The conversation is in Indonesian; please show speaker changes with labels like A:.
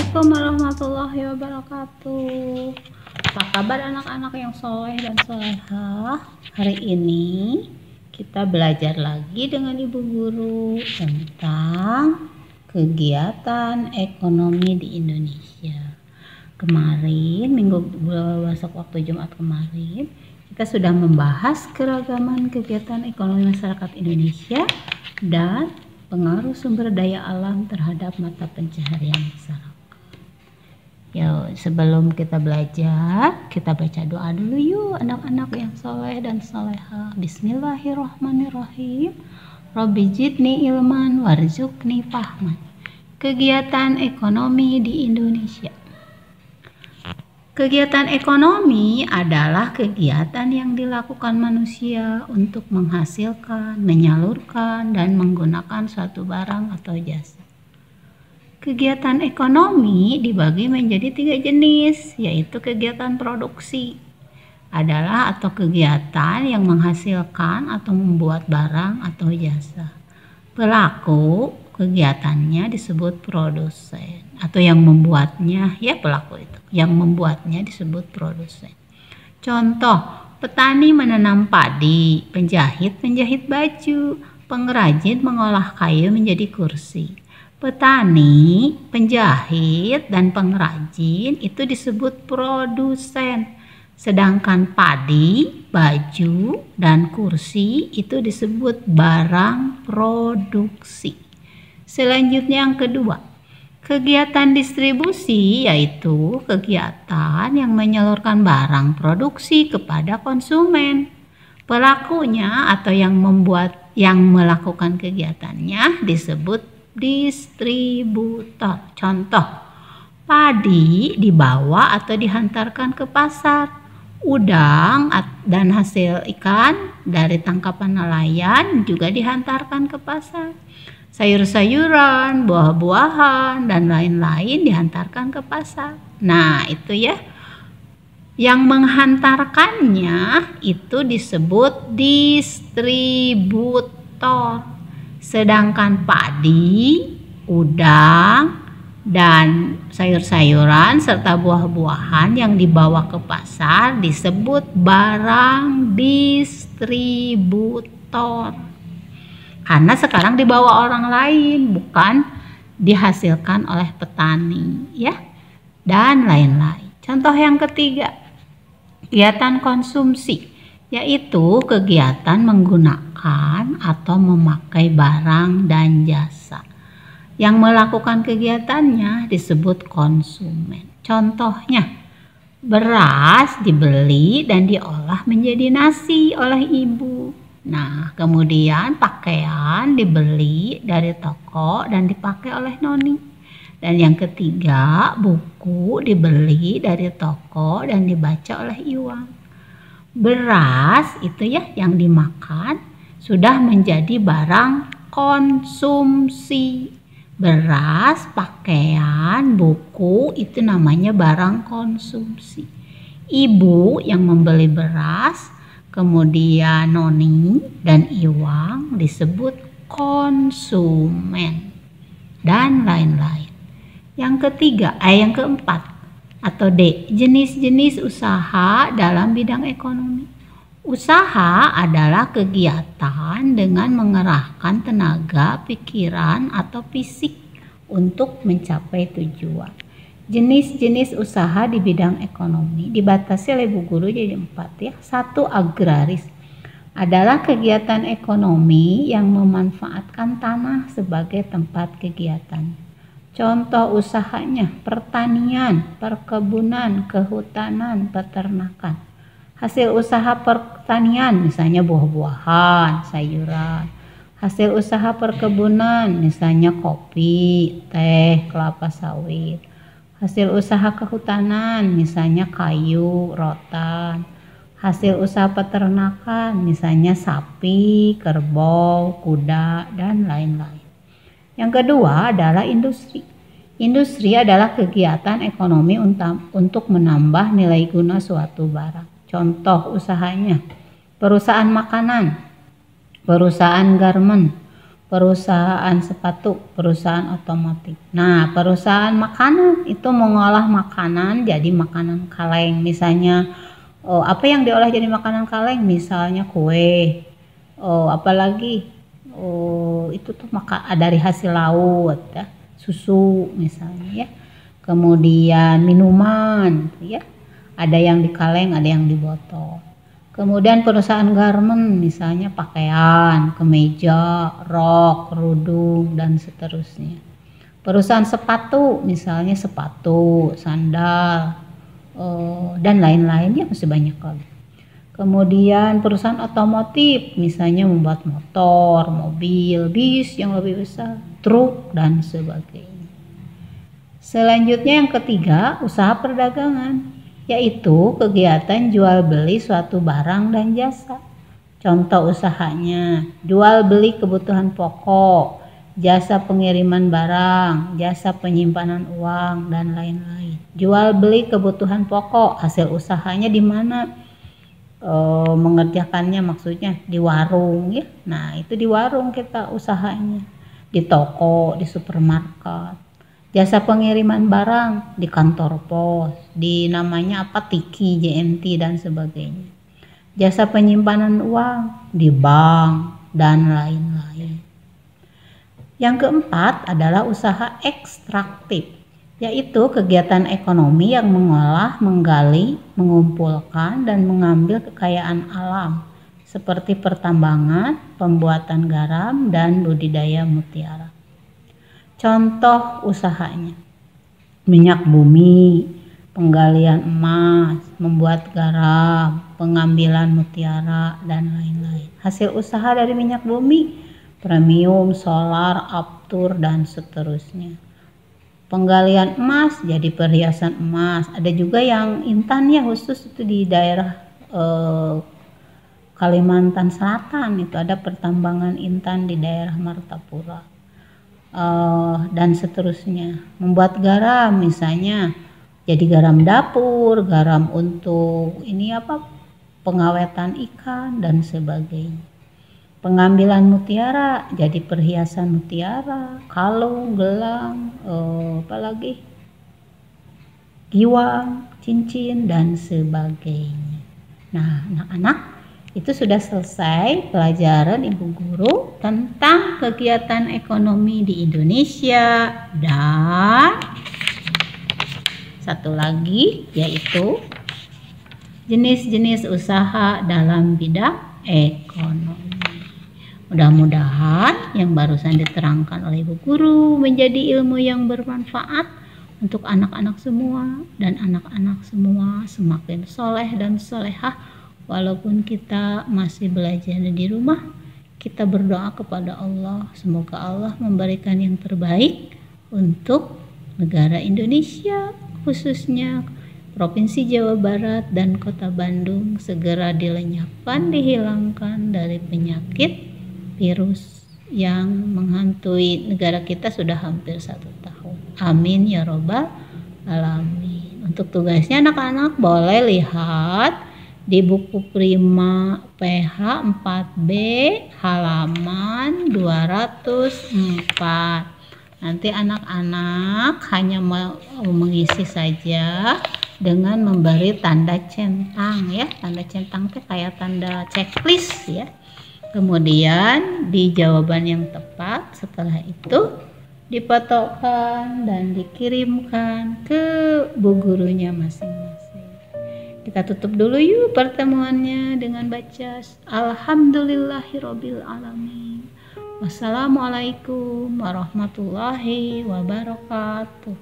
A: Assalamualaikum warahmatullahi wabarakatuh. Apa kabar anak-anak yang soleh dan solehah? Hari ini kita belajar lagi dengan Ibu Guru tentang kegiatan ekonomi di Indonesia. Kemarin, minggu besok waktu Jumat kemarin, kita sudah membahas keragaman kegiatan ekonomi masyarakat Indonesia dan pengaruh sumber daya alam terhadap mata pencaharian masyarakat. Ya, sebelum kita belajar, kita baca doa dulu yuk anak-anak yang soleh dan solehah. Bismillahirrahmanirrahim. Robbi jidni ilman warzuqni fahman. Kegiatan ekonomi di Indonesia. Kegiatan ekonomi adalah kegiatan yang dilakukan manusia untuk menghasilkan, menyalurkan, dan menggunakan suatu barang atau jasa. Kegiatan ekonomi dibagi menjadi 3 jenis, yaitu kegiatan produksi adalah atau kegiatan yang menghasilkan atau membuat barang atau jasa. Pelaku kegiatannya disebut produsen atau yang membuatnya, ya pelaku itu yang membuatnya disebut produsen. Contoh, petani menanam padi, penjahit menjahit baju, pengrajin mengolah kayu menjadi kursi. Petani, penjahit, dan pengrajin itu disebut produsen. Sedangkan padi, baju, dan kursi itu disebut barang produksi. Selanjutnya yang kedua, kegiatan distribusi yaitu kegiatan yang menyalurkan barang produksi kepada konsumen. Pelakunya atau yang melakukan kegiatannya disebut distributor. Contoh, padi dibawa atau dihantarkan ke pasar. Udang dan hasil ikan dari tangkapan nelayan juga dihantarkan ke pasar. Sayur-sayuran, buah-buahan, dan lain-lain dihantarkan ke pasar. Nah, itu ya. Yang menghantarkannya itu disebut distributor. Sedangkan padi, udang, dan sayur-sayuran serta buah-buahan yang dibawa ke pasar disebut barang distributor. Karena sekarang dibawa orang lain, bukan dihasilkan oleh petani, ya. Dan lain-lain. Contoh yang ketiga, kegiatan konsumsi, yaitu kegiatan menggunakan atau memakai barang dan jasa. Yang melakukan kegiatannya disebut konsumen. Contohnya, beras dibeli dan diolah menjadi nasi oleh ibu. Nah, kemudian pakaian dibeli dari toko dan dipakai oleh noni. Dan yang ketiga, buku dibeli dari toko dan dibaca oleh iwang. Beras itu ya yang dimakan sudah menjadi barang konsumsi. Beras, pakaian, buku itu namanya barang konsumsi. Ibu yang membeli beras, kemudian noni dan iwang disebut konsumen dan lain-lain. Yang ketiga, yang keempat atau D, jenis-jenis usaha dalam bidang ekonomi. Usaha adalah kegiatan dengan mengerahkan tenaga, pikiran, atau fisik untuk mencapai tujuan. Jenis-jenis usaha di bidang ekonomi dibatasi oleh Bu Guru jadi 4 ya. 1. Agraris adalah kegiatan ekonomi yang memanfaatkan tanah sebagai tempat kegiatan. Contoh usahanya pertanian, perkebunan, kehutanan, peternakan. Hasil usaha pertanian misalnya buah-buahan, sayuran. Hasil usaha perkebunan misalnya kopi, teh, kelapa sawit. Hasil usaha kehutanan misalnya kayu, rotan. Hasil usaha peternakan misalnya sapi, kerbau, kuda, dan lain-lain. Yang kedua adalah industri. Industri adalah kegiatan ekonomi untuk menambah nilai guna suatu barang. Contoh usahanya, perusahaan makanan, perusahaan garmen, perusahaan sepatu, perusahaan otomotif. Nah, perusahaan makanan itu mengolah makanan jadi makanan kaleng. Misalnya apa yang diolah jadi makanan kaleng? Misalnya kue, apalagi itu tuh dari hasil laut ya, susu misalnya ya. Kemudian minuman ya, ada yang di kaleng, ada yang di botol. Kemudian perusahaan garment, misalnya pakaian, kemeja, rok, kerudung, dan seterusnya. Perusahaan sepatu, misalnya sepatu, sandal, dan lain-lainnya masih banyak lagi. Kemudian perusahaan otomotif, misalnya membuat motor, mobil, bis yang lebih besar, truk, dan sebagainya. Selanjutnya yang ketiga, usaha perdagangan, yaitu kegiatan jual beli suatu barang dan jasa. Contoh usahanya, jual beli kebutuhan pokok, jasa pengiriman barang, jasa penyimpanan uang, dan lain-lain. Jual beli kebutuhan pokok, hasil usahanya di mana? Mengerjakannya maksudnya di warung ya. Nah, itu di warung kita usahanya, di toko, di supermarket. Jasa pengiriman barang di kantor pos, di namanya apa, Tiki, JNT, dan sebagainya. Jasa penyimpanan uang di bank, dan lain-lain. Yang keempat adalah usaha ekstraktif, yaitu kegiatan ekonomi yang mengolah, menggali, mengumpulkan, dan mengambil kekayaan alam, seperti pertambangan, pembuatan garam, dan budidaya mutiara. Contoh usahanya, minyak bumi, penggalian emas, membuat garam, pengambilan mutiara, dan lain-lain. Hasil usaha dari minyak bumi, premium, solar, aftur, dan seterusnya. Penggalian emas jadi perhiasan emas. Ada juga yang intan ya, khusus itu di daerah Kalimantan Selatan, itu ada pertambangan intan di daerah Martapura. Dan seterusnya. Membuat garam misalnya jadi garam dapur, garam untuk pengawetan ikan, dan sebagainya. Pengambilan mutiara jadi perhiasan mutiara, kalung, gelang, apalagi giwang, cincin, dan sebagainya. Nah, anak-anak, itu sudah selesai pelajaran Ibu Guru tentang kegiatan ekonomi di Indonesia, dan satu lagi yaitu jenis-jenis usaha dalam bidang ekonomi. Mudah-mudahan yang barusan diterangkan oleh Ibu Guru menjadi ilmu yang bermanfaat untuk anak-anak semua, dan anak-anak semua semakin soleh dan solehah. Walaupun kita masih belajar di rumah, kita berdoa kepada Allah, semoga Allah memberikan yang terbaik untuk negara Indonesia, khususnya Provinsi Jawa Barat dan Kota Bandung, segera dilenyapkan, dihilangkan dari penyakit virus yang menghantui negara kita sudah hampir 1 tahun. Amin ya robbal alamin. Untuk tugasnya anak-anak boleh lihat di buku Prima PH 4B halaman 204. Nanti anak-anak hanya mengisi saja dengan memberi tanda centang ya. Tanda centang itu kayak tanda checklist ya. Kemudian di jawaban yang tepat setelah itu dipotokkan dan dikirimkan ke bu gurunya masing-masing. Kita tutup dulu yuk pertemuannya dengan baca Alhamdulillahirabbil alamin. Wassalamualaikum warahmatullahi wabarakatuh.